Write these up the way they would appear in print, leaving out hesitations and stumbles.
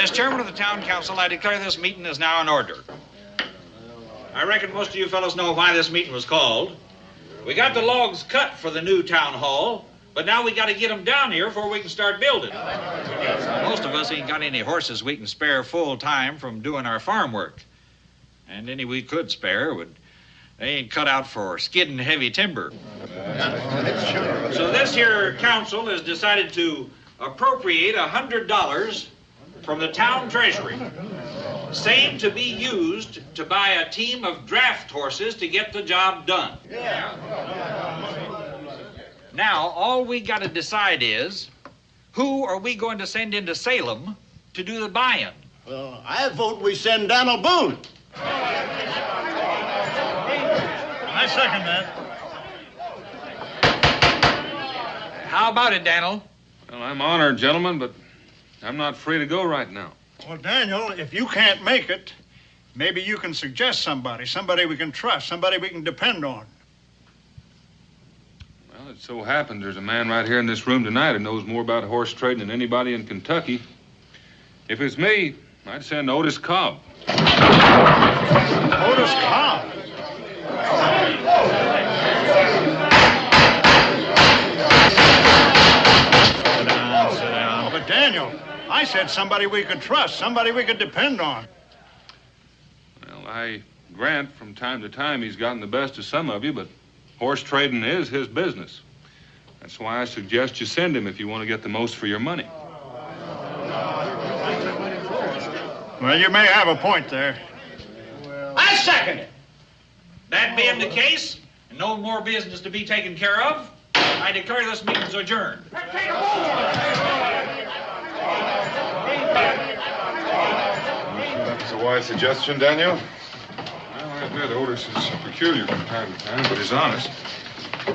As chairman of the town council, I declare this meeting is now in order. I reckon most of you fellows know why this meeting was called. We got the logs cut for the new town hall, but now we got to get them down here before we can start building. Most of us ain't got any horses we can spare full time from doing our farm work. And any we could spare they ain't cut out for skidding heavy timber. So this here council has decided to appropriate $100 from the town treasury, same to be used to buy a team of draft horses to get the job done. Now, all we got to decide is, who are we going to send into Salem to do the buy-in? Well, I vote we send Daniel Boone. I second that. How about it, Daniel? Well, I'm honored, gentlemen, but I'm not free to go right now. Well, Daniel, if you can't make it, maybe you can suggest somebody we can trust, somebody we can depend on. Well, it so happens there's a man right here in this room tonight who knows more about horse trading than anybody in Kentucky. If it's me, I'd send Otis Cobb. Otis Cobb? Sit down. But Daniel, I said somebody we could trust, somebody we could depend on. Well, I grant from time to time he's gotten the best of some of you, but horse trading is his business. That's why I suggest you send him if you want to get the most for your money. Well, you may have a point there. I second it. That being the case, and no more business to be taken care of, I declare this meeting's adjourned. That's a wise suggestion, Daniel. Well, I admit Otis is peculiar from time to time, but he's honest.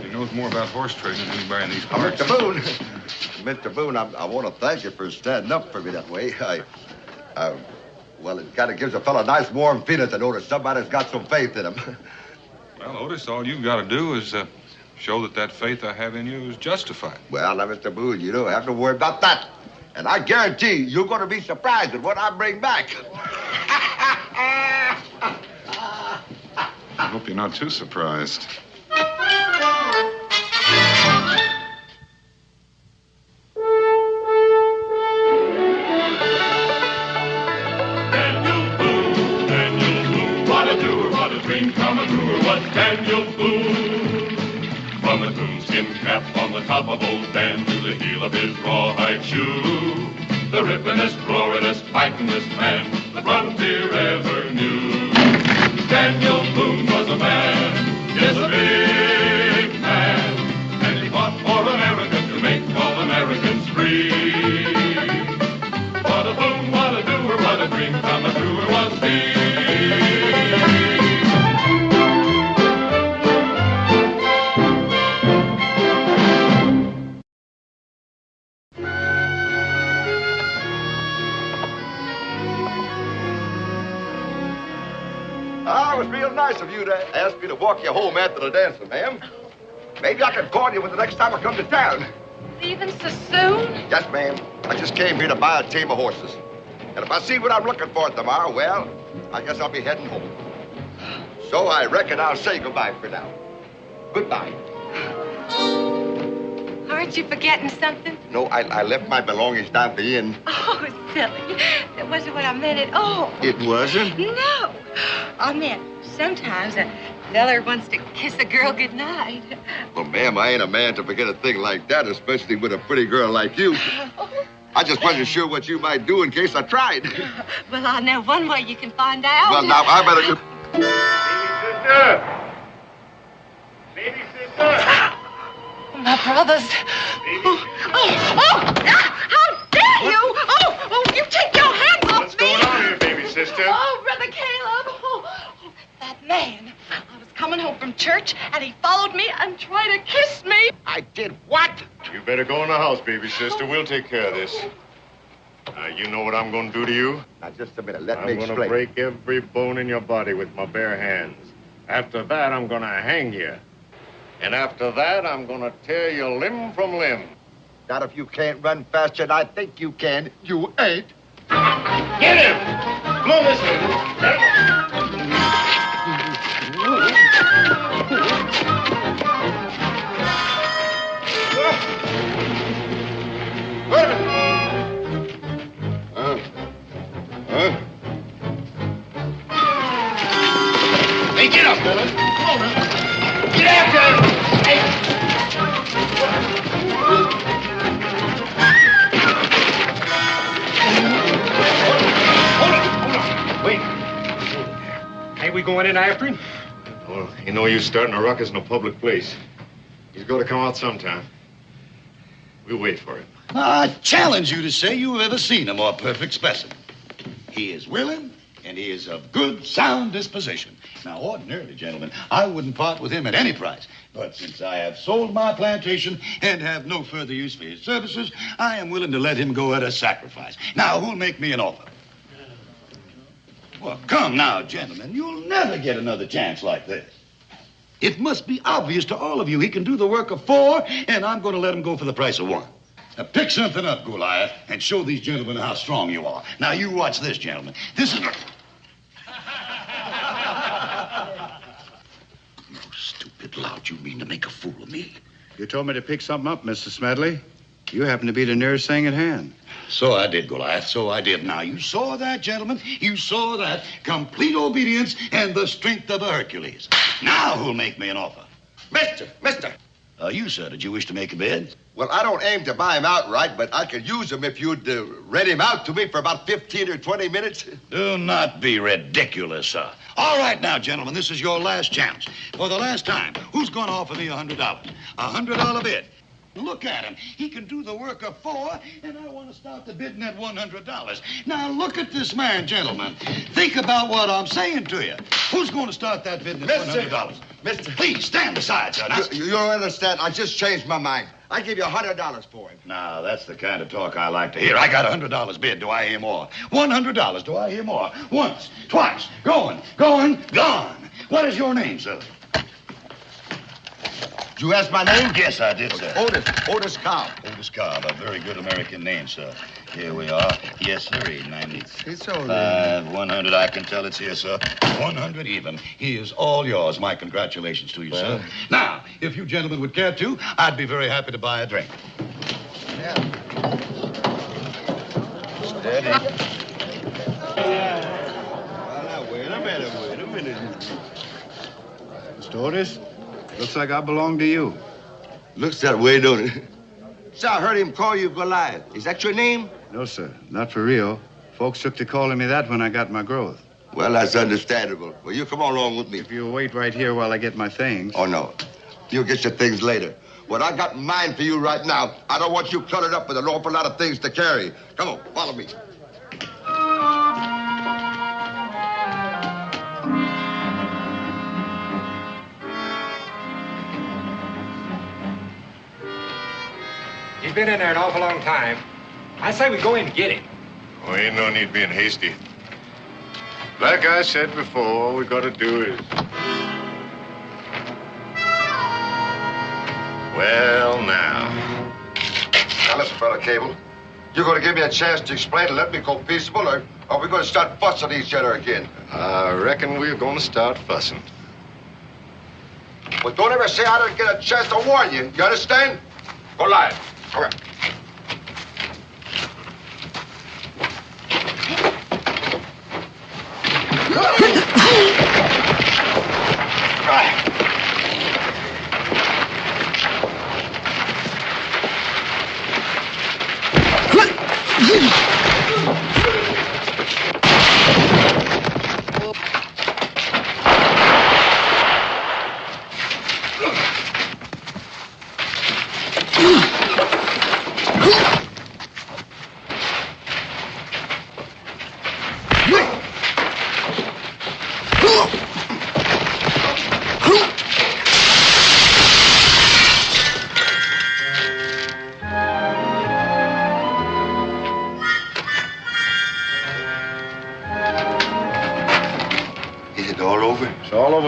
He knows more about horse trading than anybody in these parts. Mr. Boone. Mr. Boone, I want to thank you for standing up for me that way. Well, it kind of gives a fellow a nice warm feeling to know that somebody's got some faith in him. Well, Otis, all you've got to do is show that faith I have in you is justified. Well, now, Mr. Boone, you don't have to worry about that. And I guarantee you're going to be surprised at what I bring back. I hope you're not too surprised. Daniel Boone. From the coonskin cap on the top of old Dan to the heel of his rawhide shoe, the rippin'est, roaring'est, fighting'est man the frontier ever knew. Daniel Boone was a man, yes, a big man, and he fought for America to make all Americans free. What a Boone, what a doer, what a dream come truer was he. It was real nice of you to ask me to walk you home after the dancing, ma'am. Maybe I could call you when the next time I come to town. Leaving so soon? Yes, ma'am. I just came here to buy a team of horses. And if I see what I'm looking for tomorrow, well, I guess I'll be heading home. So I reckon I'll say goodbye for now. Goodbye. Aren't you forgetting something? No, I left my belongings down at the inn. Oh, silly. That wasn't what I meant at all. It wasn't? No. I meant sometimes a feller wants to kiss a girl goodnight. Well, ma'am, I ain't a man to forget a thing like that, especially with a pretty girl like you. I just wasn't sure what you might do in case I tried. Well, I know one way you can find out. Well, now, I better... Baby sister! My brothers. How dare you! Oh, you take your hands off What's going on here, baby sister? Oh, Brother Caleb. Oh, that man. I was coming home from church, and he followed me and tried to kiss me. I did what? You better go in the house, baby sister. We'll take care of this. You know what I'm going to do to you? Now, just a minute. Let me I'm explain. going to break every bone in your body with my bare hands. After that, I'm going to hang you. And after that, I'm going to tear you limb from limb. Not if you can't run faster than I think you can. You ain't. Get him! Come on, listen. Wait a minute. Hey, get up, Billy. Come on, man. Get after him. Hey. Hold on. Wait. Ain't we going in after him? Well, you know you starting a ruckus in a public place. He's going to come out sometime. We'll wait for him. I challenge you to say you've ever seen a more perfect specimen. He is willing, and he is of good, sound disposition. Now, ordinarily, gentlemen, I wouldn't part with him at any price. But since I have sold my plantation and have no further use for his services, I am willing to let him go at a sacrifice. Now, who'll make me an offer? Well, come now, gentlemen. You'll never get another chance like this. It must be obvious to all of you he can do the work of 4, and I'm going to let him go for the price of 1. Now, pick something up, Goliath, and show these gentlemen how strong you are. Now, you watch this, gentlemen. This is... You stupid lout. You mean to make a fool of me? You told me to pick something up, Mr. Smedley. You happen to be the nearest thing at hand. So I did, Goliath. So I did. Now, you saw that, gentlemen. You saw that. Complete obedience and the strength of a Hercules. Now, who'll make me an offer? Mister. You, sir, did you wish to make a bid? Well, I don't aim to buy him outright, but I could use him if you'd rent him out to me for about 15 or 20 minutes. Do not be ridiculous, sir. All right now, gentlemen, this is your last chance. For the last time, who's going to offer me $100? $100 bid. Look at him. He can do the work of 4, and I want to start the bidding at $100. Now, look at this man, gentlemen. Think about what I'm saying to you. Who's going to start that bidding at $100? Mister. Please, stand aside, sir. Now, You don't understand. I just changed my mind. I give you $100 for him. now, that's the kind of talk I like to hear. I got $100 bid. Do I hear more? $100. Do I hear more? Once, twice. Going, gone. What is your name, sir? Did you ask my name? Yes, I did, sir. Otis Cobb. Otis Cobb, a very good American name, sir. Here we are. Yes, sir, 90. It's all right. 100, I can tell it's here, sir. 100 even. He is all yours. My congratulations to you, sir. Now, if you gentlemen would care to, I'd be very happy to buy a drink. Yeah. Steady. Well, now, wait a minute. Mr. Otis, looks like I belong to you. Looks that way, don't it? So I heard him call you Goliath. Is that your name? No, sir, not for real. Folks took to calling me that when I got my growth. Well, that's understandable. Well, you come along with me. If you'll wait right here while I get my things. Oh, no. You'll get your things later. What I got in mind for you right now, I don't want you cluttered up with an awful lot of things to carry. Come on, follow me. He's been in there an awful long time. I say we go in and get him. Oh, ain't no need being hasty. Like I said before, all we gotta do is... Well, now. Now, listen, fella Cable. You're going to give me a chance to explain and let me go peaceable, or are we going to start fussing each other again? I reckon we're gonna start fussing. Well, don't ever say I didn't get a chance to warn you. You understand? Goliath. All right.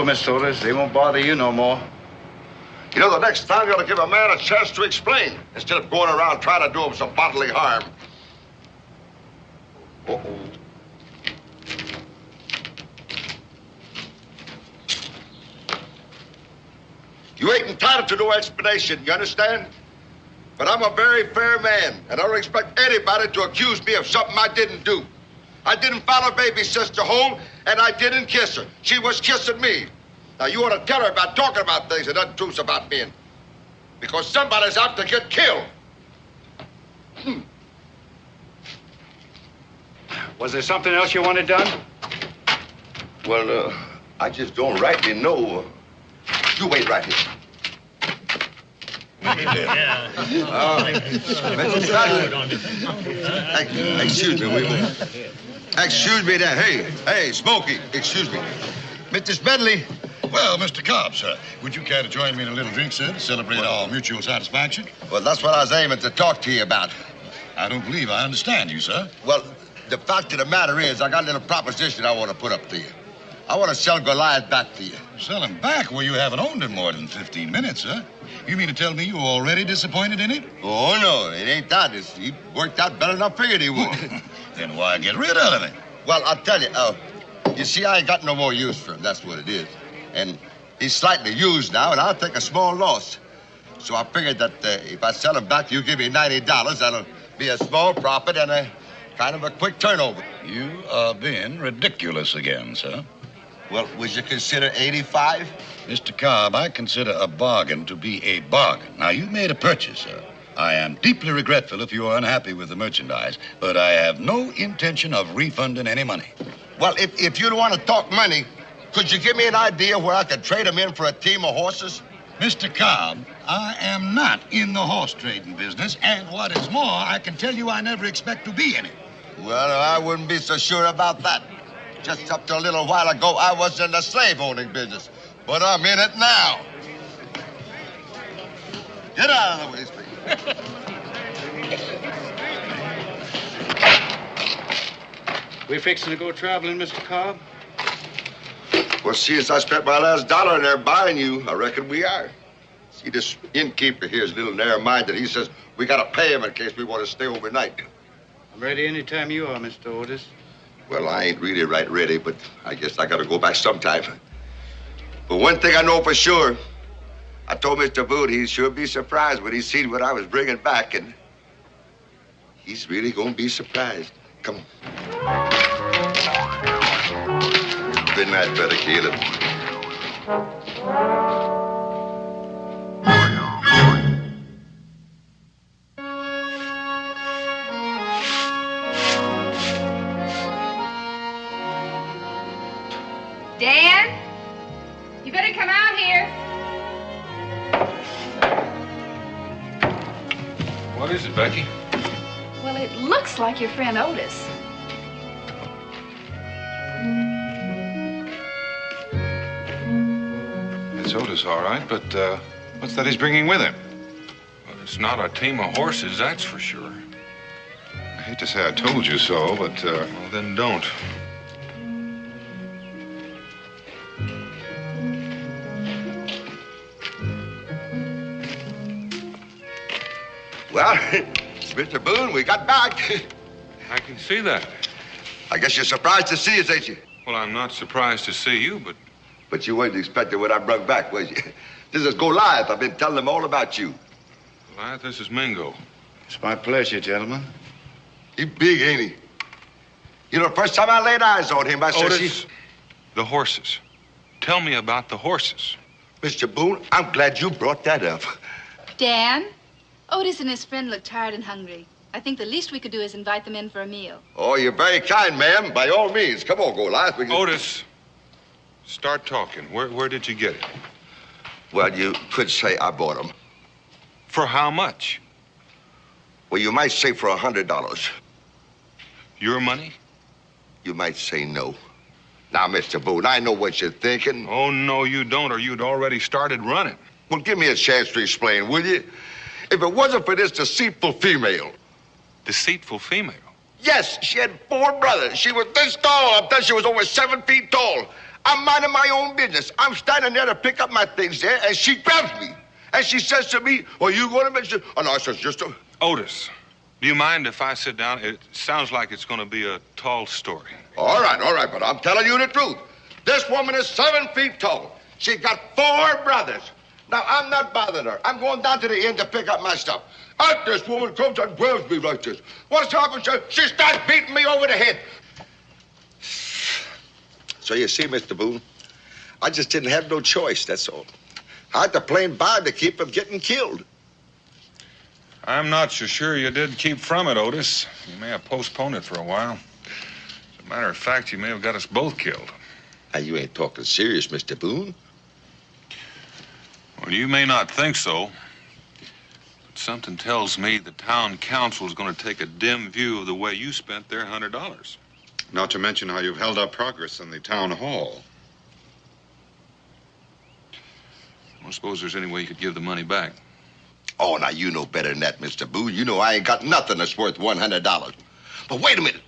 Mr. Otis, they won't bother you no more. You know, the next time you ought to give a man a chance to explain instead of going around trying to do him some bodily harm. Uh-oh. You ain't entitled to no explanation, you understand? But I'm a very fair man, and I don't expect anybody to accuse me of something I didn't do. I didn't follow baby sister home, and I didn't kiss her. She was kissing me. Now, you ought to tell her about talking about things and untruths about men. Because somebody's out to get killed. Was there something else you wanted done? Well, I just don't rightly know. You wait right here. Excuse me, excuse me there. Hey, Smokey, excuse me. Mr. Smedley. Well, Mr. Cobb, sir, would you care to join me in a little drink, sir, to celebrate our mutual satisfaction? Well, that's what I was aiming to talk to you about. I don't believe I understand you, sir. Well, the fact of the matter is, I got a little proposition I want to put up to you. I want to sell Goliath back to you. Sell him back? Well, you haven't owned him more than 15 minutes, sir. You mean to tell me you're already disappointed in it? Oh, no, it ain't that. He worked out better than I figured he would. Then why get rid of him? Well, I'll tell you, you see, I ain't got no more use for him. That's what it is. And he's slightly used now, and I'll take a small loss. So I figured that if I sell him back, you give me $90. That'll be a small profit and a kind of a quick turnover. You are being ridiculous again, sir. Well, would you consider 85? Mr. Cobb, I consider a bargain to be a bargain. Now, you made a purchase, sir. I am deeply regretful if you are unhappy with the merchandise, but I have no intention of refunding any money. Well, if you don't want to talk money, could you give me an idea where I could trade them in for a team of horses? Mr. Cobb, I am not in the horse trading business, and what is more, I can tell you I never expect to be in it. Well, I wouldn't be so sure about that. Just up to a little while ago, I was in the slave-owning business, but I'm in it now. Get out of the way, Steve. We fixing to go traveling, Mr. Cobb? Well, see, as I spent my last dollar in there buying you, I reckon we are. See, this innkeeper here is a little narrow-minded. He says we got to pay him in case we want to stay overnight. I'm ready any time you are, Mr. Otis. Well, I ain't really right ready, but I guess I got to go back sometime. But one thing I know for sure, I told Mr. Boone he'd sure be surprised when he seen what I was bringing back, and he's really going to be surprised. Come on. Good night, brother Caleb. Dan, you better come out here. What is it, Becky? Well, it looks like your friend Otis. It's Otis, all right, but what's that he's bringing with him? Well, it's not a team of horses, that's for sure. I hate to say I told you so, but, well, then don't. Well, it's Mr. Boone. We got back. I can see that. I guess you're surprised to see us, ain't you? Well, I'm not surprised to see you, but... But you weren't expecting what I brought back, was you? This is Goliath. I've been telling them all about you. Goliath, this is Mingo. It's my pleasure, gentlemen. He big, ain't he? You know, the first time I laid eyes on him, I said, Otis, the horses. Tell me about the horses. Mr. Boone, I'm glad you brought that up. Dan, Otis and his friend look tired and hungry. I think the least we could do is invite them in for a meal. Oh, you're very kind, ma'am. By all means. Come on, Goliath. We can... Otis, start talking. Where did you get it? Well, you could say I bought them. For how much? Well, you might say for $100. Your money? You might say no. Now, Mr. Boone, I know what you're thinking. Oh, no, you don't, or you'd already started running. Well, give me a chance to explain, will you? If it wasn't for this deceitful female. Deceitful female? Yes, she had 4 brothers. She was this tall. I bet she was over 7 feet tall. I'm minding my own business. I'm standing there to pick up my things there, and she grabs me. And she says to me, "Are you going to mention?" Oh, no, I says, just a... Otis, do you mind if I sit down? It sounds like it's going to be a tall story. All right, but I'm telling you the truth. This woman is 7 feet tall. She got 4 brothers. Now, I'm not bothering her. I'm going down to the inn to pick up my stuff. Out this woman comes and grabs me like this. What's happened? She starts beating me over the head. So you see, Mr. Boone, I just didn't have no choice, that's all. I had to plain buy to keep from getting killed. I'm not so sure you did keep from it, Otis. You may have postponed it for a while. As a matter of fact, you may have got us both killed. Now, you ain't talking serious, Mr. Boone. Well, you may not think so, but something tells me the town council is going to take a dim view of the way you spent their $100. Not to mention how you've held up progress in the town hall. I don't suppose there's any way you could give the money back. Oh, now, you know better than that, Mr. Boone. You know I ain't got nothing that's worth $100. But wait a minute.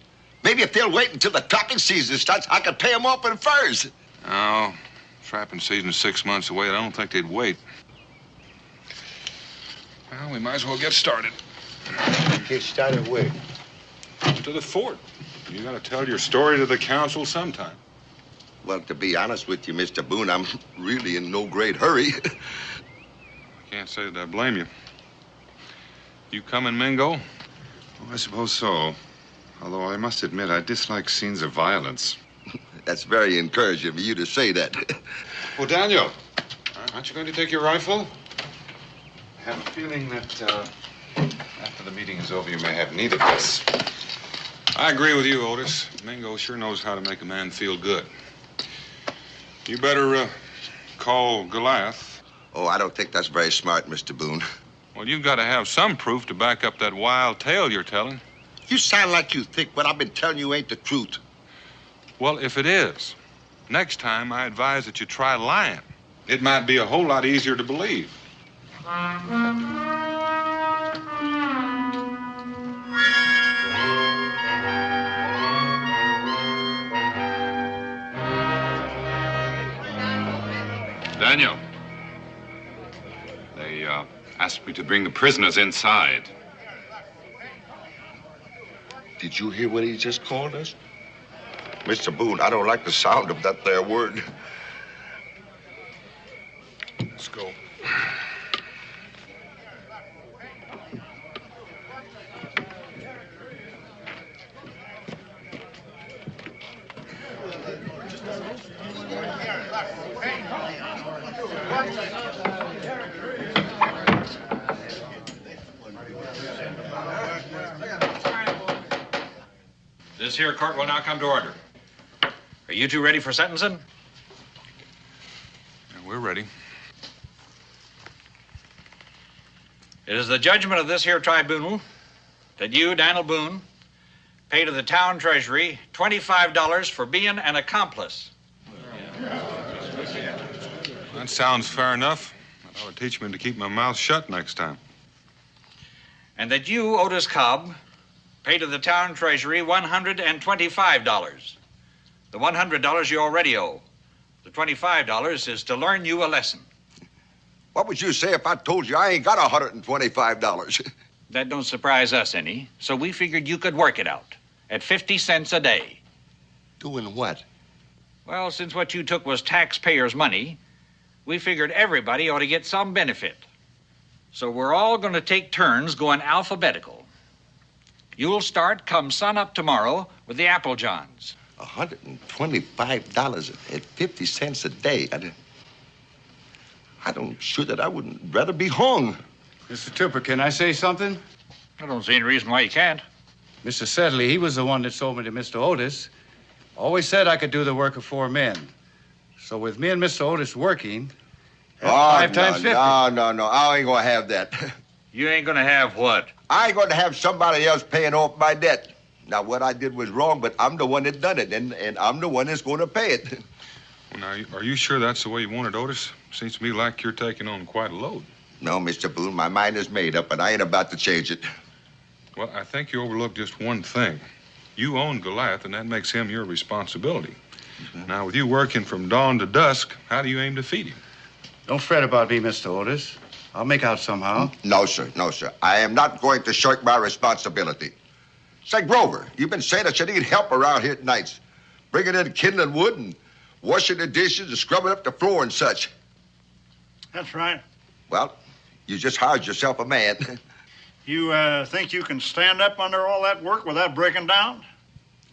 Maybe if they'll wait until the trapping season starts, I could pay them off in furs. No, trapping season's 6 months away. I don't think they'd wait. Well, we might as well get started. Get started where? To the fort. You got to tell your story to the council sometime. Well, to be honest with you, Mr. Boone, I'm really in no great hurry. I can't say that I blame you. You coming, Mingo? Oh, I suppose so. Although I must admit, I dislike scenes of violence. That's very encouraging of you to say that. Well, Daniel, aren't you going to take your rifle? I have a feeling that after the meeting is over, you may have need of this. I agree with you, Otis. Mingo sure knows how to make a man feel good. You better call Goliath. Oh, I don't think that's very smart, Mr. Boone. Well, you've got to have some proof to back up that wild tale you're telling. You sound like you think what I've been telling you ain't the truth. Well, if it is, next time I advise that you try lying. It might be a whole lot easier to believe. Daniel, they asked me to bring the prisoners inside. Did you hear what he just called us? Mr. Boone, I don't like the sound of that there word. Let's go. This here court will now come to order. Are you two ready for sentencing? Yeah, we're ready. It is the judgment of this here tribunal that you, Daniel Boone, pay to the town treasury $25 for being an accomplice. That sounds fair enough. That ought to teach me to keep my mouth shut next time. And that you, Otis Cobb, pay to the town treasury $125. The $100 you already owe. The $25 is to learn you a lesson. What would you say if I told you I ain't got $125? That don't surprise us any, so we figured you could work it out at 50 cents a day. Doing what? Well, since what you took was taxpayers' money, we figured everybody ought to get some benefit. So we're all going to take turns going alphabetical. You'll start come sun up tomorrow with the Applejohns. $125 at 50 cents a day. I don't sure that I wouldn't rather be hung. Mr. Tupper, can I say something? I don't see any reason why you can't. Mr. Sedley, he was the one that sold me to Mr. Otis. Always said I could do the work of 4 men. So with me and Mr. Otis working, that's 5 times 50. No, I ain't gonna have that. You ain't gonna have what? I ain't gonna have somebody else paying off my debt. Now, what I did was wrong, but I'm the one that done it, and I'm the one that's gonna pay it. Well, now, are you sure that's the way you want it, Otis? Seems to me like you're taking on quite a load. No, Mr. Boone, my mind is made up, and I ain't about to change it. Well, I think you overlooked just one thing. You own Goliath, and that makes him your responsibility. Mm-hmm. Now, with you working from dawn to dusk, how do you aim to feed him? Don't fret about me, Mr. Otis. I'll make out somehow. No, sir. I am not going to shirk my responsibility. Say, Grover, you've been saying that you need help around here at nights. Bringing in kindling wood and washing the dishes and scrubbing up the floor and such. That's right. Well, you just hired yourself a man. You think you can stand up under all that work without breaking down?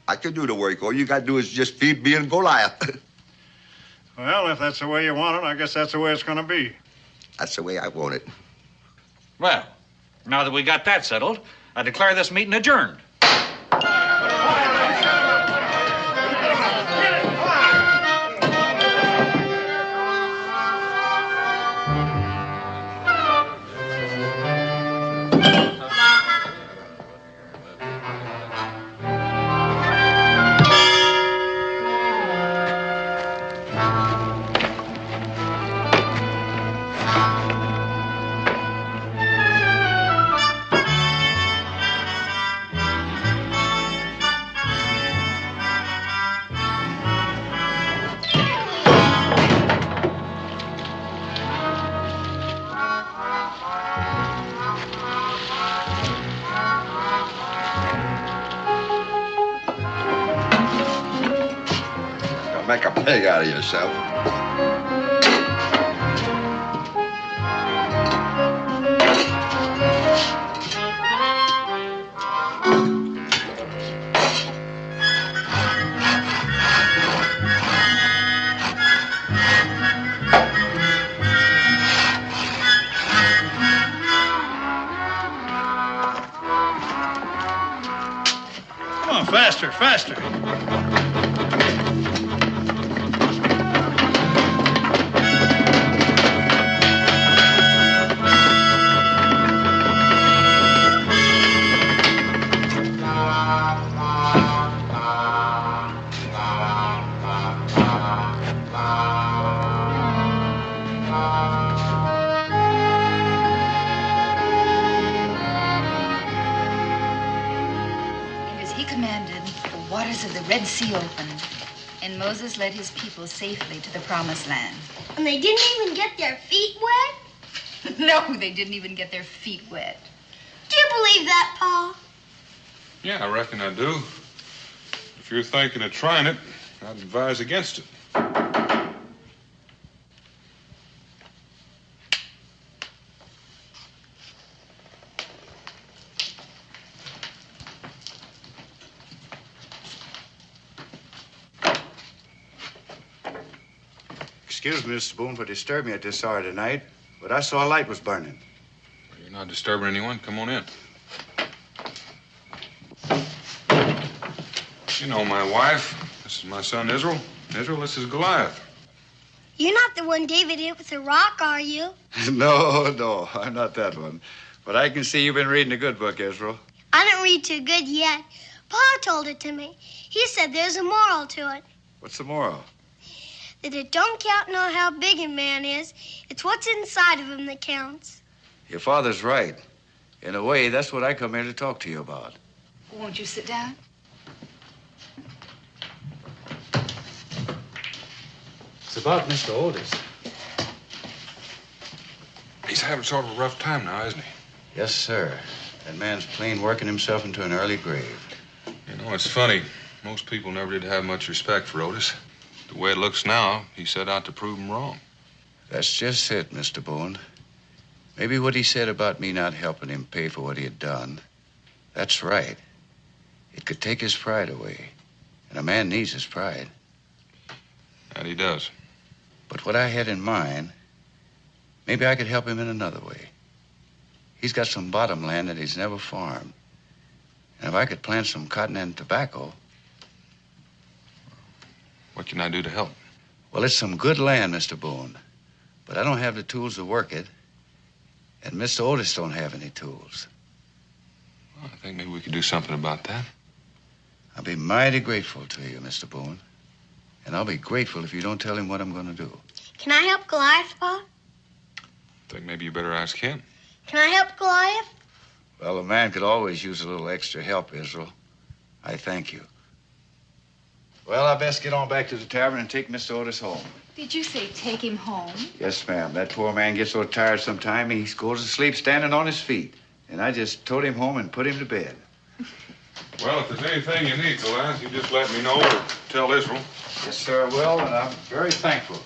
I can do the work. All you got to do is just feed me and Goliath. Well, if that's the way you want it, I guess that's the way it's going to be. That's the way I want it. Well, now that we got that settled, I declare this meeting adjourned. Make a pig out of yourself. Come on, faster, faster. Of the Red Sea opened, and Moses led his people safely to the Promised Land. And they didn't even get their feet wet? No, they didn't even get their feet wet. Do you believe that, Pa? Yeah, I reckon I do. If you're thinking of trying it, I'd advise against it. Excuse me, Mr. Boone, for disturbing me at this hour tonight, but I saw a light was burning. Well, you're not disturbing anyone. Come on in. You know my wife. This is my son, Israel. Israel, this is Goliath. You're not the one David hit with a rock, are you? No, I'm not that one. But I can see you've been reading a good book, Israel. I didn't read too good yet. Pa told it to me. He said there's a moral to it. What's the moral? That it don't count on how big a man is. It's what's inside of him that counts. Your father's right. In a way, that's what I come here to talk to you about. Won't you sit down? It's about Mr. Otis. He's having sort of a rough time now, isn't he? Yes, sir. That man's plain working himself into an early grave. You know, it's funny. Most people never did have much respect for Otis. The way it looks now, he set out to prove him wrong. That's just it, Mr. Boone. Maybe what he said about me not helping him pay for what he had done, that's right. It could take his pride away. And a man needs his pride. And he does. But what I had in mind, maybe I could help him in another way. He's got some bottom land that he's never farmed. And if I could plant some cotton and tobacco... What can I do to help? Well, it's some good land, Mr. Boone. But I don't have the tools to work it. And Mr. Otis don't have any tools. Well, I think maybe we could do something about that. I'll be mighty grateful to you, Mr. Boone. And I'll be grateful if you don't tell him what I'm going to do. Can I help Goliath, Pa? I think maybe you better ask him. Can I help Goliath? Well, a man could always use a little extra help, Israel. I thank you. Well, I best get on back to the tavern and take Mr. Otis home. Did you say take him home? Yes, ma'am. That poor man gets so tired sometime he goes to sleep standing on his feet. And I just towed him home and put him to bed. Well, if there's anything you need, Goliath, you just let me know or tell Israel. Yes, sir, I will, and I'm very thankful.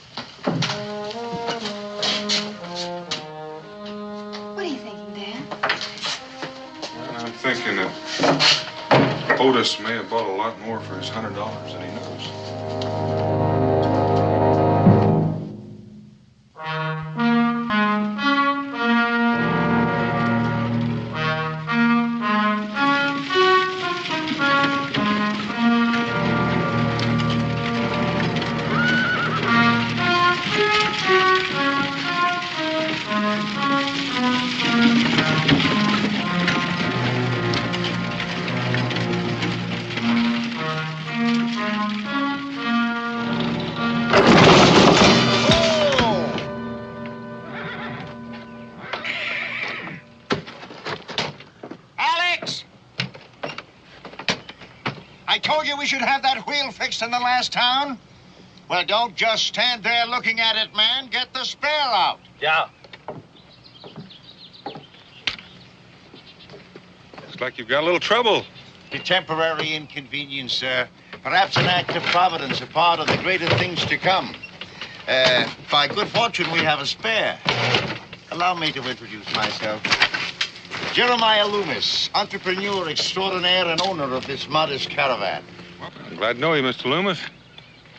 Otis may have bought a lot more for his $100 than he knows. I told you we should have that wheel fixed in the last town. Well, don't just stand there looking at it, man. Get the spare out. Yeah. Looks like you've got a little trouble. A temporary inconvenience, sir. Perhaps an act of providence, a part of the greater things to come. By good fortune, we have a spare. Allow me to introduce myself. Jeremiah Loomis, entrepreneur extraordinaire and owner of this modest caravan. Well, I'm glad to know you, Mr. Loomis.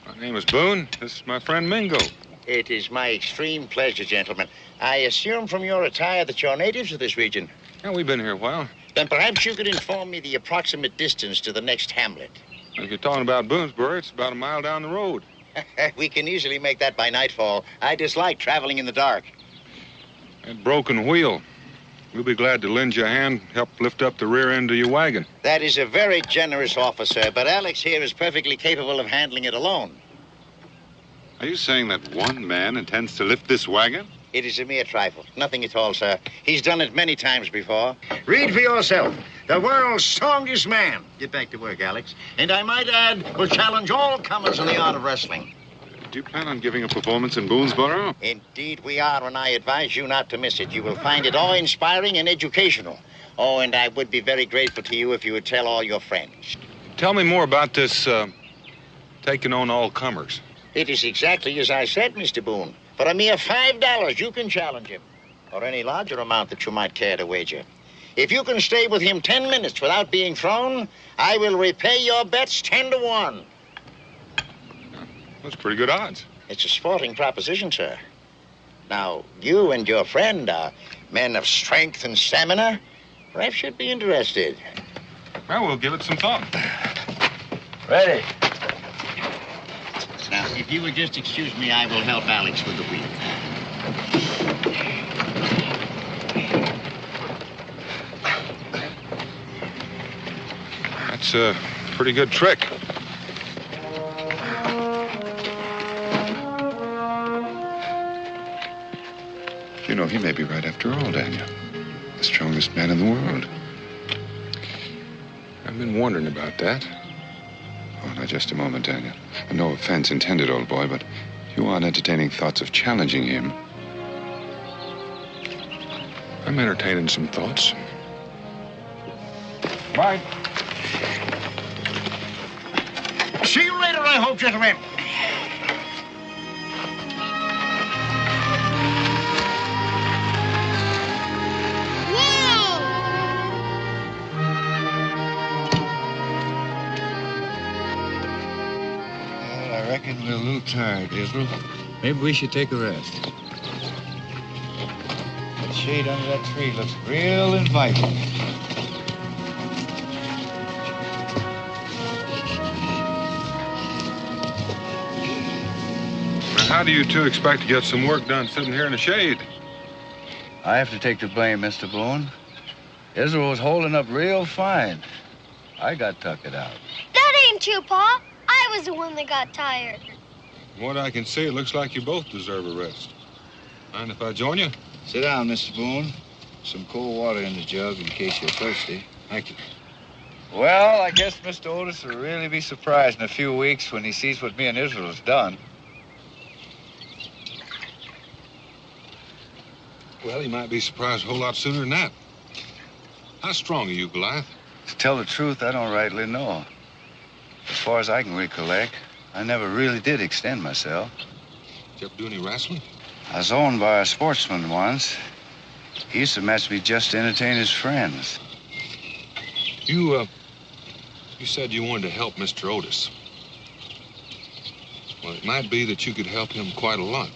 My name is Boone. This is my friend Mingo. It is my extreme pleasure, gentlemen. I assume from your attire that you're natives of this region. Yeah, we've been here a while. Then perhaps you could inform me the approximate distance to the next hamlet. If you're talking about Boonesboro, it's about a mile down the road. We can easily make that by nightfall. I dislike traveling in the dark. That broken wheel. We'll be glad to lend you a hand, help lift up the rear end of your wagon. That is a very generous offer, sir, but Alex here is perfectly capable of handling it alone. Are you saying that one man intends to lift this wagon? It is a mere trifle. Nothing at all, sir. He's done it many times before. Read for yourself. The world's strongest man. Get back to work, Alex. And I might add, will challenge all comers in the art of wrestling. Do you plan on giving a performance in Boonesboro? Indeed we are, and I advise you not to miss it. You will find it awe-inspiring and educational. Oh, and I would be very grateful to you if you would tell all your friends. Tell me more about this, taking on all comers. It is exactly as I said, Mr. Boone. For a mere $5, you can challenge him, or any larger amount that you might care to wager. If you can stay with him 10 minutes without being thrown, I will repay your bets 10-1. That's pretty good odds. It's a sporting proposition, sir. Now, you and your friend are men of strength and stamina. Perhaps you'd be interested. Well, we'll give it some thought. Ready. Now, if you would just excuse me, I will help Alex with the wheel. That's a pretty good trick. You know, he may be right after all, Daniel. The strongest man in the world. I've been wondering about that. Oh, now, just a moment, Daniel. No offense intended, old boy, but you aren't entertaining thoughts of challenging him. I'm entertaining some thoughts. Bye. See you later, I hope, gentlemen. I reckon we're a little tired, Israel. Maybe we should take a rest. That shade under that tree looks real inviting. Now, how do you two expect to get some work done sitting here in the shade? I have to take the blame, Mr. Boone. Israel was holding up real fine. I got tucked out. That ain't you, Pa. I was the one that got tired. From what I can see, it looks like you both deserve a rest. Mind if I join you? Sit down, Mr. Boone. Some cold water in the jug in case you're thirsty. Thank you. Well, I guess Mr. Otis will really be surprised in a few weeks when he sees what me and Israel's done. Well, he might be surprised a whole lot sooner than that. How strong are you, Goliath? To tell the truth, I don't rightly know. As far as I can recollect, I never really did extend myself. Did you ever do any wrestling? I was owned by a sportsman once. He used to match me just to entertain his friends. You said you wanted to help Mr. Otis. Well, it might be that you could help him quite a lot.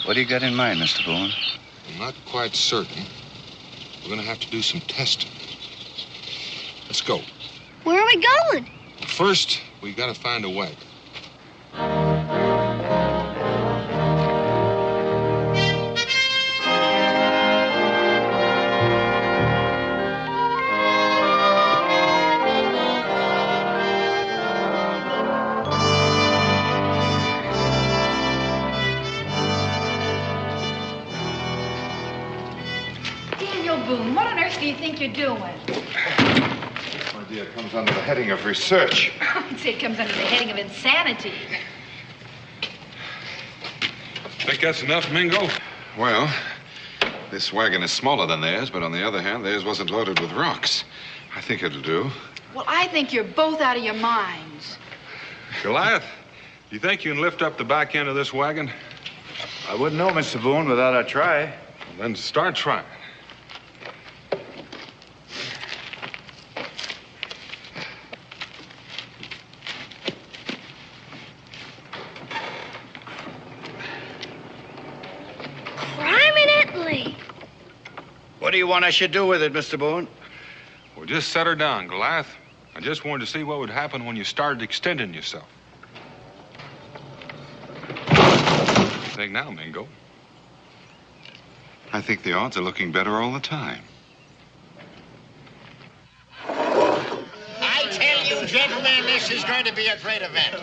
What do you got in mind, Mr. Boone? I'm not quite certain. We're going to have to do some testing. Let's go. Where are we going? First, we got to find a wagon. Daniel Boone, what on earth do you think you're doing? This idea comes under the heading of research. I'd say it comes under the heading of insanity. Think that's enough, Mingo? Well, this wagon is smaller than theirs, but on the other hand, theirs wasn't loaded with rocks. I think it'll do. Well, I think you're both out of your minds. Goliath, you think you can lift up the back end of this wagon? I wouldn't know, Mr. Boone, without a try. Well, then start trying. What do you want I should do with it, Mr. Boone? Well, just set her down, Goliath. I just wanted to see what would happen when you started extending yourself. Think now, Mingo. I think the odds are looking better all the time. I tell you, gentlemen, this is going to be a great event.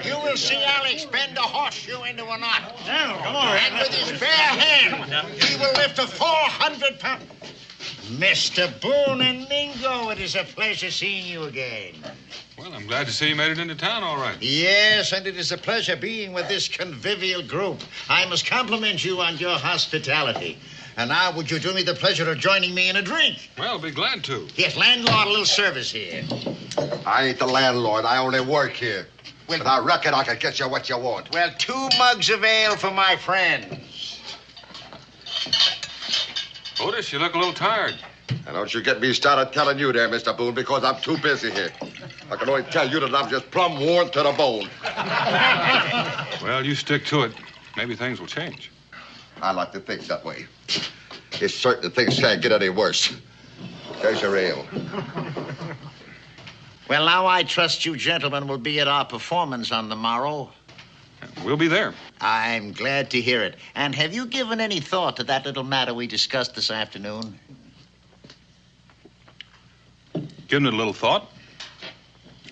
You will see Alex bend a horseshoe into a knot. Now, come on. And with his bare hand, he will lift a 400-pound... Mr. Boone and Mingo, it is a pleasure seeing you again. Well, I'm glad to see you made it into town all right. Yes, and it is a pleasure being with this convivial group. I must compliment you on your hospitality. And now, would you do me the pleasure of joining me in a drink? Well, I'll be glad to. Yes, landlord, a little service here. I ain't the landlord. I only work here. Well, but I reckon I can get you what you want. Well, 2 mugs of ale for my friends. Otis, you look a little tired. Now, don't you get me started telling you there, Mr. Boone, because I'm too busy here. I can only tell you that I'm just plumb worn to the bone. Well, you stick to it. Maybe things will change. I like to think that way. It's certain things can't get any worse. There's your ale. Well, now I trust you gentlemen will be at our performance on the morrow. We'll be there. I'm glad to hear it. And have you given any thought to that little matter we discussed this afternoon? Given it a little thought.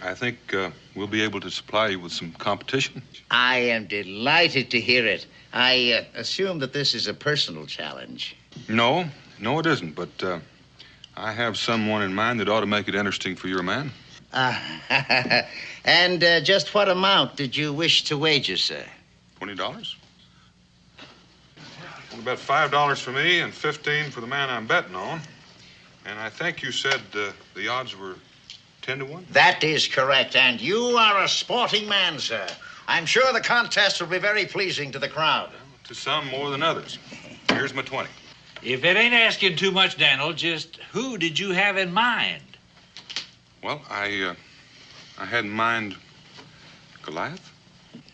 I think we'll be able to supply you with some competition. I am delighted to hear it. I assume that this is a personal challenge. No, it isn't. But I have someone in mind that ought to make it interesting for your man. And just what amount did you wish to wager, sir? $20. About $5 for me and $15 for the man I'm betting on. And I think you said the odds were 10 to 1? That is correct, and you are a sporting man, sir. I'm sure the contest will be very pleasing to the crowd. Well, to some more than others. Here's my 20. If it ain't asking too much, Daniel, just who did you have in mind? Well, I had in mind Goliath.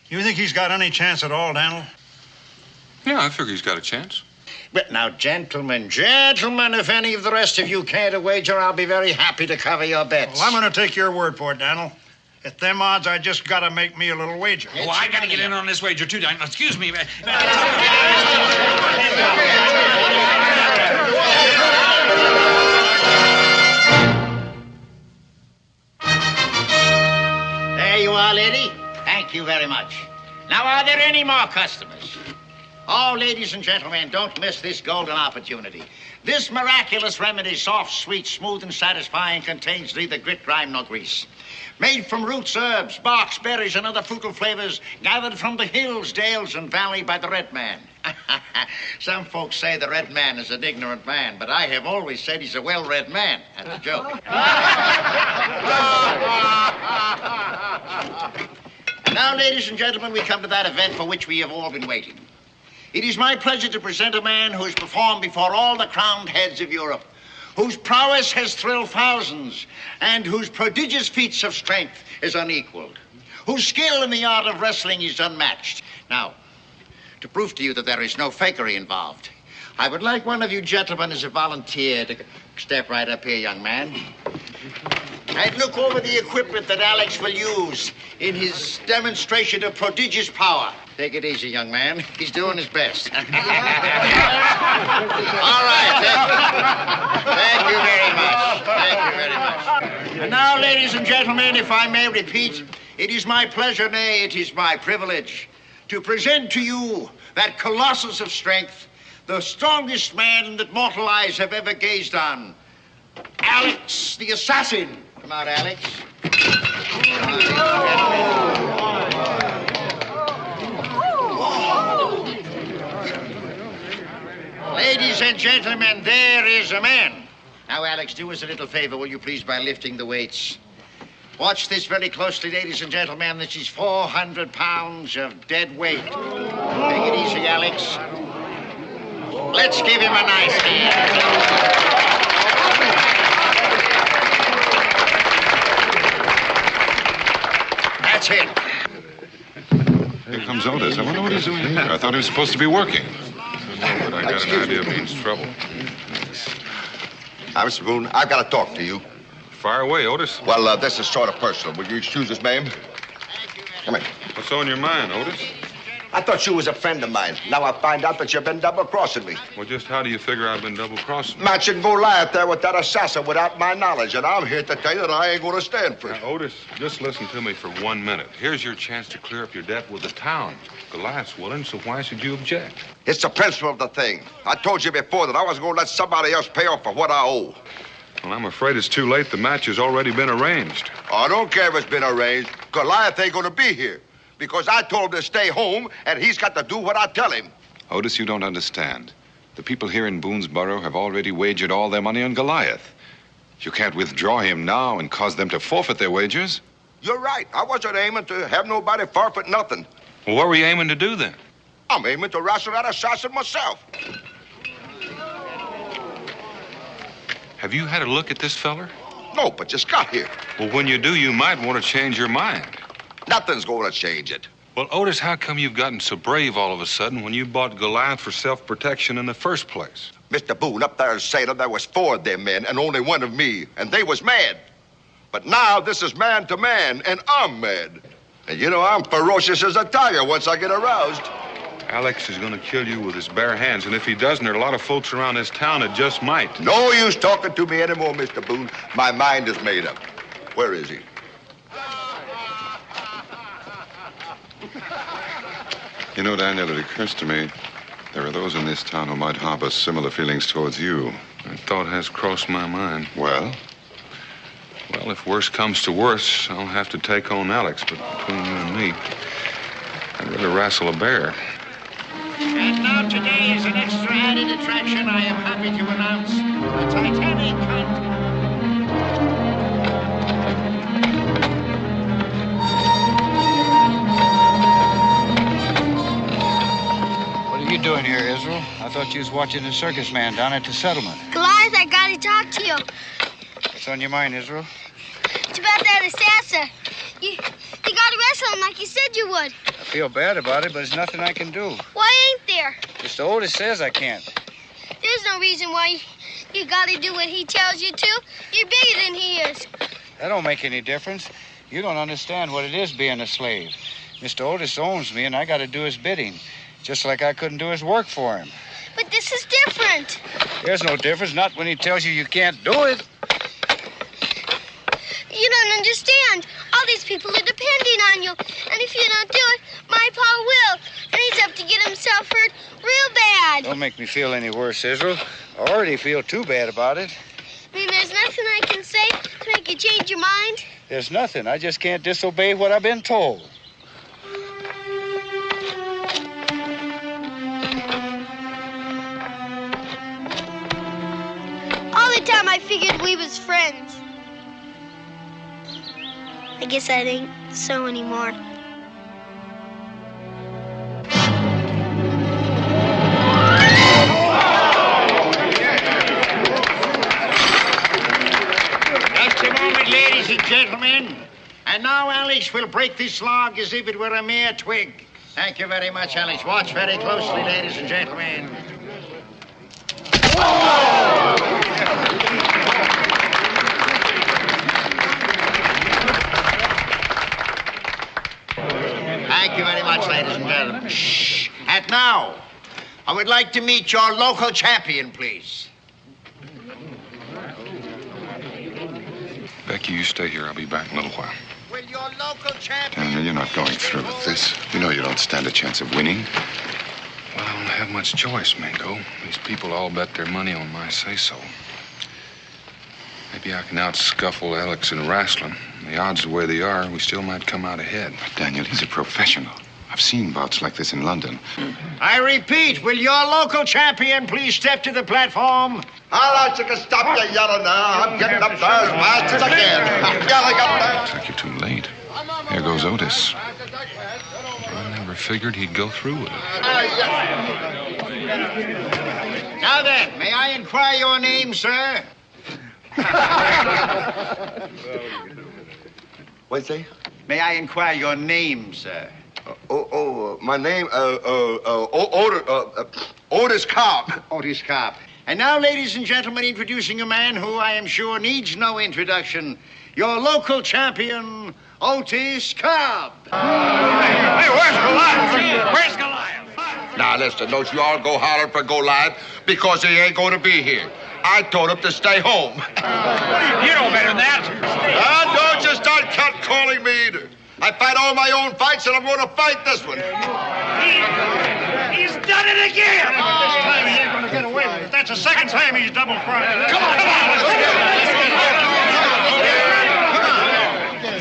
You think he's got any chance at all, Daniel? Yeah, I figure he's got a chance. But now, gentlemen, if any of the rest of you care to wager, I'll be very happy to cover your bets. Well, I'm going to take your word for it, Daniel. At them odds, I just got to make me a little wager. Oh, I got to get in on this wager, too, Daniel. Excuse me. There you are, lady. Thank you very much. Now, are there any more customers? Oh, ladies and gentlemen, don't miss this golden opportunity. This miraculous remedy, soft, sweet, smooth, and satisfying, contains neither grit, grime, nor grease. Made from roots, herbs, barks, berries, and other fruitful flavors gathered from the hills, dales, and valley by the Red Man. Some folks say the Red Man is an ignorant man, but I have always said he's a well-read man. That's a joke. And now, ladies and gentlemen, we come to that event for which we have all been waiting. It is my pleasure to present a man who has performed before all the crowned heads of Europe, whose prowess has thrilled thousands, and whose prodigious feats of strength is unequaled, whose skill in the art of wrestling is unmatched. Now, to prove to you that there is no fakery involved, I would like one of you gentlemen as a volunteer to step right up here, young man, and look over the equipment that Alex will use in his demonstration of prodigious power. Take it easy, young man. He's doing his best. All right. Thank you very much. Thank you very much. And now, ladies and gentlemen, if I may repeat, it is my pleasure, nay, it is my privilege, to present to you that colossus of strength, the strongest man that mortal eyes have ever gazed on, Alex the Assassin. Come out, Alex. Ladies and gentlemen, there is a man. Now, Alex, do us a little favor, will you please, by lifting the weights. Watch this very closely, ladies and gentlemen. This is 400 pounds of dead weight. Take it easy, Alex. Let's give him a nice hand. That's it. Here comes Otis. I wonder what he's doing here. I thought he was supposed to be working. But I got an idea it means trouble. Now, Mr. Boone, I've got to talk to you. Fire away, Otis. Well, this is sort of personal. Will you excuse us, ma'am? Come in. What's on your mind, Otis? I thought you was a friend of mine. Now I find out that you've been double-crossing me. Well, just how do you figure I've been double-crossing? Matching Goliath there with that assassin without my knowledge, and I'm here to tell you that I ain't going to stand for it. Now, Otis, just listen to me for 1 minute. Here's your chance to clear up your debt with the town. Goliath's willing, so why should you object? It's the principle of the thing. I told you before that I wasn't going to let somebody else pay off for what I owe. Well, I'm afraid it's too late. The match has already been arranged. I don't care if it's been arranged. Goliath ain't going to be here. Because I told him to stay home, and he's got to do what I tell him. Otis, you don't understand. The people here in Boonesboro have already wagered all their money on Goliath. You can't withdraw him now and cause them to forfeit their wagers. You're right. I wasn't aiming to have nobody forfeit nothing. Well, what were you aiming to do then? I'm aiming to wrestle that assassin myself. Have you had a look at this feller? No, but just got here. Well, when you do, you might want to change your mind. Nothing's going to change it. Well, Otis, how come you've gotten so brave all of a sudden when you bought Goliath for self-protection in the first place? Mr. Boone, up there in Salem, there was 4 of them men and only 1 of me, and they was mad. But now this is man to man, and I'm mad. And you know, I'm ferocious as a tiger once I get aroused. Alex is going to kill you with his bare hands, and if he doesn't, there are a lot of folks around this town that just might. No use talking to me anymore, Mr. Boone. My mind is made up. Where is he? You know, Daniel, it occurs to me there are those in this town who might harbor similar feelings towards you. That thought has crossed my mind. Well? Well, if worse comes to worse, I'll have to take on Alex, but between you and me, I'd rather wrestle a bear. And now today, as an extra added attraction, I am happy to announce the Titanic contest. What are you doing here, Israel? I thought you was watching the circus man down at the settlement. Goliath, I gotta talk to you. What's on your mind, Israel? It's about that assassin. You gotta wrestle him like you said you would. I feel bad about it, but there's nothing I can do. Why ain't there? Mr. Otis says I can't. There's no reason why you gotta do what he tells you to. You're bigger than he is. That don't make any difference. You don't understand what it is being a slave. Mr. Otis owns me, and I gotta do his bidding. Just like I couldn't do his work for him. But this is different. There's no difference, not when he tells you you can't do it. You don't understand. All these people are depending on you. And if you don't do it, my pa will. And he's up to get himself hurt real bad. Don't make me feel any worse, Israel. I already feel too bad about it. I mean, there's nothing I can say to make you change your mind? There's nothing. I just can't disobey what I've been told. All the time I figured we was friends. I guess that ain't so anymore. Just a moment, ladies and gentlemen. And now Alex will break this log as if it were a mere twig. Thank you very much, Alex. Watch very closely, ladies and gentlemen. Thank you very much, ladies and gentlemen. Shh. And now, I would like to meet your local champion, please. Becky, you stay here. I'll be back in a little while. Will your local champion... Daniel, you're not going through with this. You know you don't stand a chance of winning. Well, I don't have much choice, Mingo. These people all bet their money on my say-so. Maybe I can out-scuffle Alex in wrestling. The odds the way they are, we still might come out ahead. But Daniel, he's a professional. I've seen bouts like this in London. I repeat, will your local champion please step to the platform? All right, you can stop your yelling now. I'm getting up there as fast as I can. I'm yelling up there. Looks like you're too late. There goes Otis. I never figured he'd go through with it. Now then, may I inquire your name, sir? What'd you say? May I inquire your name, sir? My name, Otis Cobb. Otis Cobb. And now, ladies and gentlemen, introducing a man who I am sure needs no introduction. Your local champion, Otis Cobb. Hey, where's Goliath? Where's Goliath? Now, listen, don't you all go hollering for Goliath because he ain't going to be here. I told him to stay home. You know better than that. Don't you start calling me either. I fight all my own fights, and I'm going to fight this one. He's done it again! This time he ain't going to get away with it. That's the second time he's double-crossed. Come on, let's go.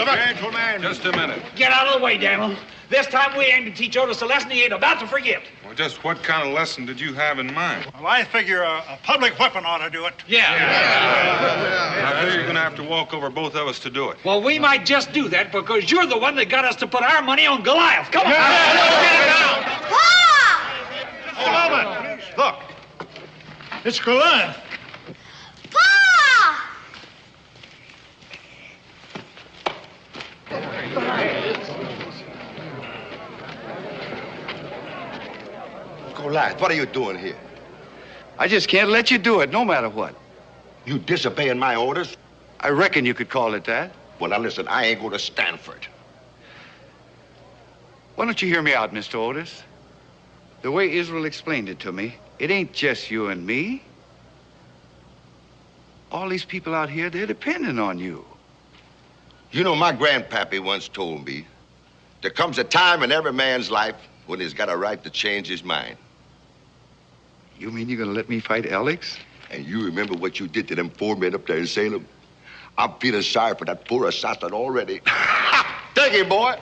Gentlemen. Just a minute. Get out of the way, Daniel. This time we aim to teach Otis a lesson he ain't about to forget. Well, just what kind of lesson did you have in mind? Well, I figure a public weapon ought to do it. Yeah. I figure you're going to have to walk over both of us to do it. Well, we might just do that because you're the one that got us to put our money on Goliath. Come on. Hold on. Look. It's Goliath. Goliath, what are you doing here? I just can't let you do it, no matter what. You disobeying my orders? I reckon you could call it that. Well, now listen, I ain't going to stand for it. Why don't you hear me out, Mr. Otis? The way Israel explained it to me, it ain't just you and me. All these people out here, they're depending on you. You know, my grandpappy once told me, there comes a time in every man's life when he's got a right to change his mind. You mean you're gonna let me fight Alex? And you remember what you did to them 4 men up there in Salem? I'm feeling sorry for that poor assassin already. Take him, boy.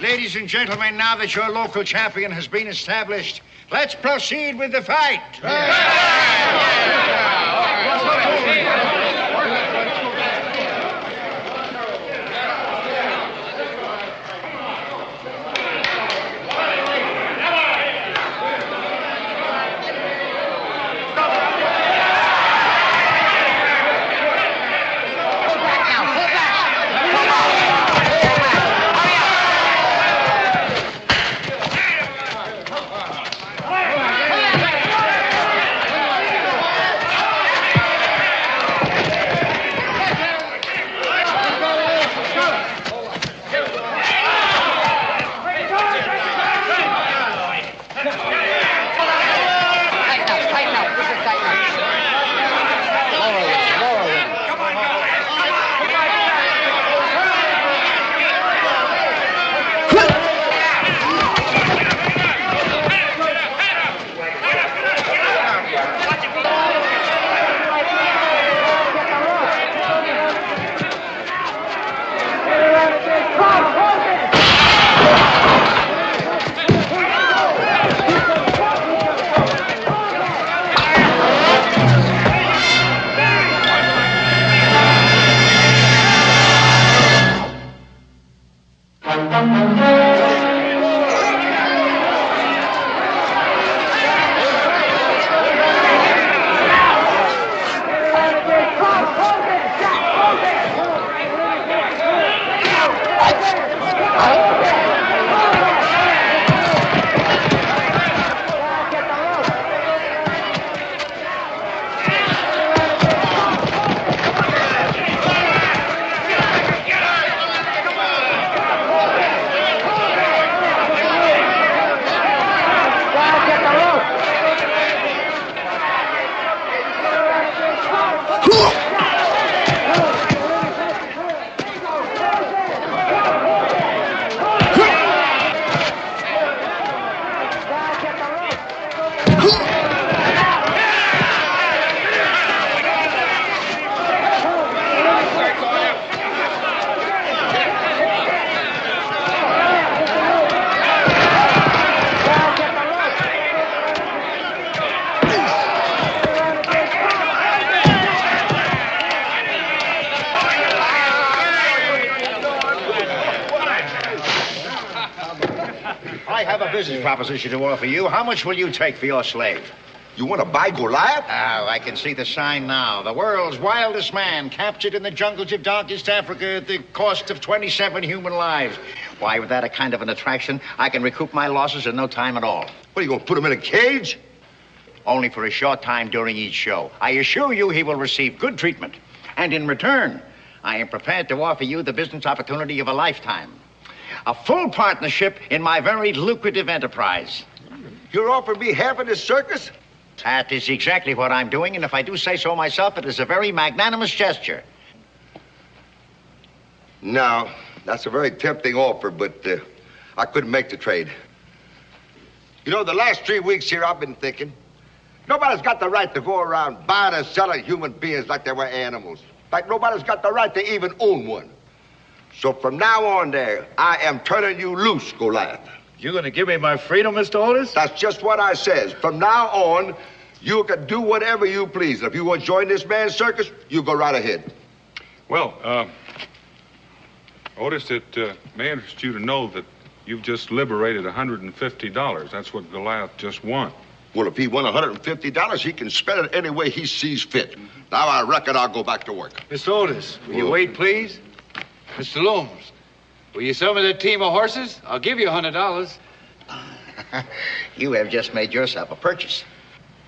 Ladies and gentlemen, now that your local champion has been established, let's proceed with the fight. business proposition to offer you. How much will you take for your slave? You want to buy Goliath? Oh, I can see the sign now. The world's wildest man, captured in the jungles of darkest Africa at the cost of 27 human lives. Why, with that a kind of an attraction, I can recoup my losses in no time at all. What, are you going to put him in a cage? Only for a short time during each show. I assure you he will receive good treatment. And in return, I am prepared to offer you the business opportunity of a lifetime. A full partnership in my very lucrative enterprise. You're offering me half of this circus? That is exactly what I'm doing, and if I do say so myself, it is a very magnanimous gesture. No, that's a very tempting offer, but I couldn't make the trade. You know, the last 3 weeks here, I've been thinking, nobody's got the right to go around buying and selling human beings like they were animals. Like nobody's got the right to even own one. So from now on there, I am turning you loose, Goliath. You're going to give me my freedom, Mr. Otis? That's just what I says. From now on, you can do whatever you please. If you want to join this man's circus, you go right ahead. Well, Otis, it may interest you to know that you've just liberated $150. That's what Goliath just won. Well, if he won $150, he can spend it any way he sees fit. Now I reckon I'll go back to work. Mr. Otis, will you wait, please? Mr. Looms, will you sell me that team of horses? I'll give you $100. You have just made yourself a purchase.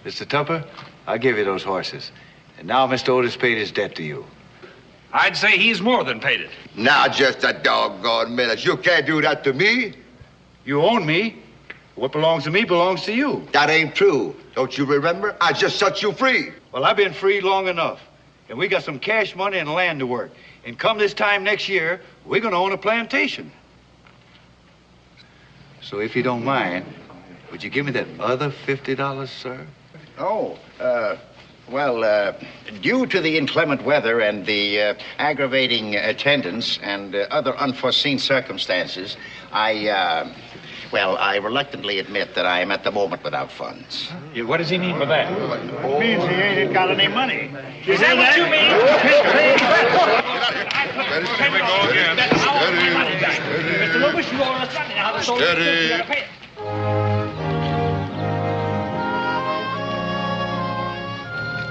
Mr. Tupper, I'll give you those horses. And now Mr. Otis paid his debt to you. I'd say he's more than paid it. Now, just a doggone minute. You can't do that to me. You own me. What belongs to me belongs to you. That ain't true. Don't you remember? I just set you free. Well, I've been free long enough. And we got some cash money and land to work. And come this time next year, we're going to own a plantation. So if you don't mind, would you give me that other $50, sir? Oh, well, due to the inclement weather and the aggravating attendance and other unforeseen circumstances, I reluctantly admit that I am at the moment without funds. What does he mean by that? It means he ain't got any money. Is that what you mean? Here we go again. Mr. Loomis, you owe us money now. Steady.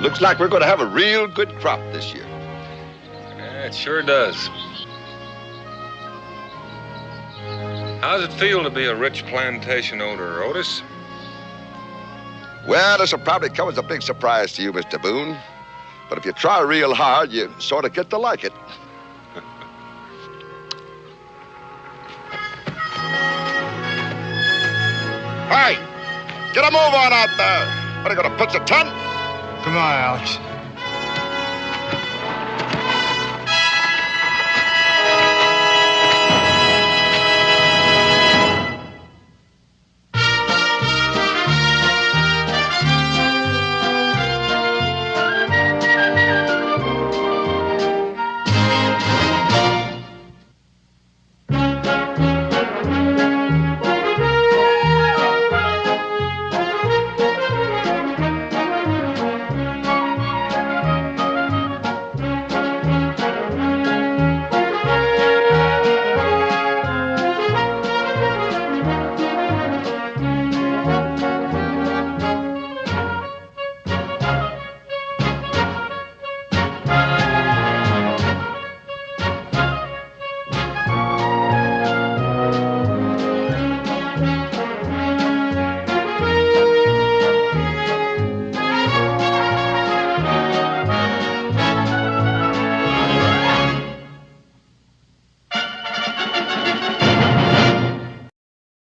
Looks like we're going to have a real good crop this year. Yeah, it sure does. How's it feel to be a rich plantation owner, Otis? Well, this will probably come as a big surprise to you, Mr. Boone. But if you try real hard, you sort of get to like it. Hey, get a move on out there. What, are you going to pitch a tent? Come on, Alex.